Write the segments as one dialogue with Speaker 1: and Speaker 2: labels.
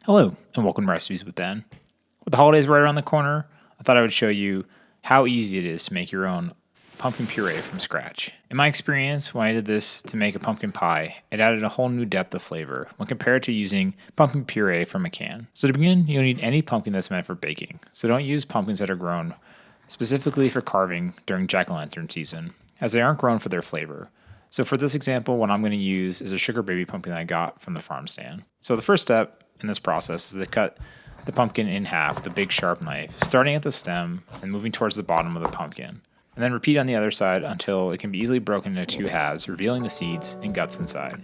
Speaker 1: Hello, and welcome to Recipes with Ben. With the holidays right around the corner, I thought I would show you how easy it is to make your own pumpkin puree from scratch. In my experience, when I did this to make a pumpkin pie, it added a whole new depth of flavor when compared to using pumpkin puree from a can. So to begin, you'll need any pumpkin that's meant for baking. So don't use pumpkins that are grown specifically for carving during jack-o'-lantern season, as they aren't grown for their flavor. So for this example, what I'm going to use is a sugar baby pumpkin that I got from the farm stand. So the first step in this process is to cut the pumpkin in half with a big sharp knife, starting at the stem and moving towards the bottom of the pumpkin. And then repeat on the other side until it can be easily broken into two halves, revealing the seeds and guts inside.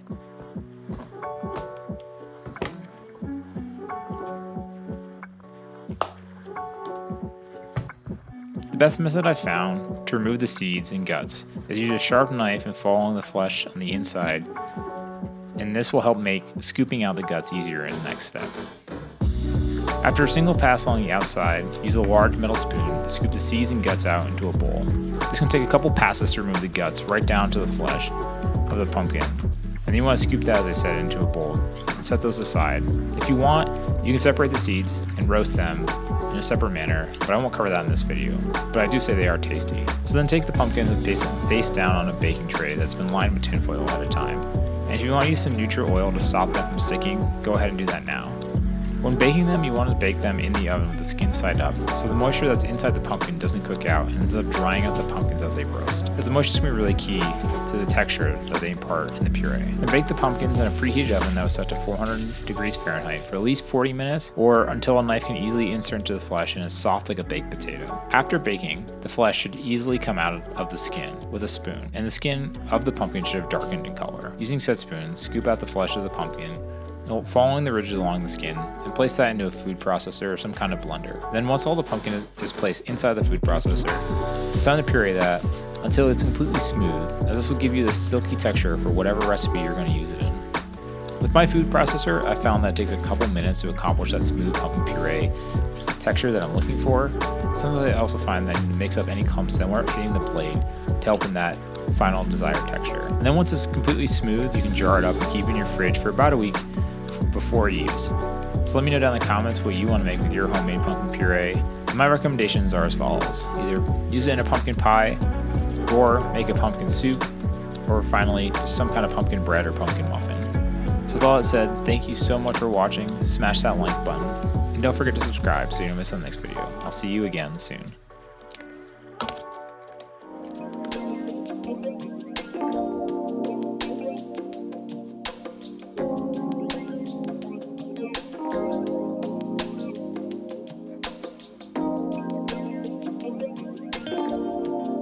Speaker 1: The best method I've found to remove the seeds and guts is use a sharp knife and following the flesh on the inside, and this will help make scooping out the guts easier in the next step. After a single pass along the outside, use a large metal spoon to scoop the seeds and guts out into a bowl. This can take a couple passes to remove the guts right down to the flesh of the pumpkin. And then you want to scoop that, as I said, into a bowl and set those aside. If you want, you can separate the seeds and roast them in a separate manner, but I won't cover that in this video. But I do say they are tasty. So then take the pumpkins and place them face down on a baking tray that's been lined with tinfoil at a time. And if you want to use some neutral oil to stop them from sticking, go ahead and do that now. When baking them, you want to bake them in the oven with the skin side up, so the moisture that's inside the pumpkin doesn't cook out and ends up drying out the pumpkins as they roast, as the moisture is going to be really key to the texture that they impart in the puree. And bake the pumpkins in a preheated oven that was set to 400 degrees Fahrenheit for at least 40 minutes, or until a knife can easily insert into the flesh and is soft like a baked potato. After baking, the flesh should easily come out of the skin with a spoon, and the skin of the pumpkin should have darkened in color. Using said spoon, scoop out the flesh of the pumpkin, following the ridges along the skin, and place that into a food processor or some kind of blender. Then once all the pumpkin is placed inside the food processor, it's time to puree that until it's completely smooth, as this will give you the silky texture for whatever recipe you're going to use it in. With my food processor, I found that it takes a couple minutes to accomplish that smooth pumpkin puree texture that I'm looking for. Sometimes I also find that it makes up any clumps that weren't hitting the blade to help in that final desired texture. And then once it's completely smooth, you can jar it up and keep it in your fridge for about a week before use. So let me know down in the comments what you want to make with your homemade pumpkin puree. And my recommendations are as follows: either use it in a pumpkin pie, or make a pumpkin soup, or finally just some kind of pumpkin bread or pumpkin muffin. So with all that said, thank you so much for watching. Smash that like button, and don't forget to subscribe so you don't miss the next video. I'll see you again soon.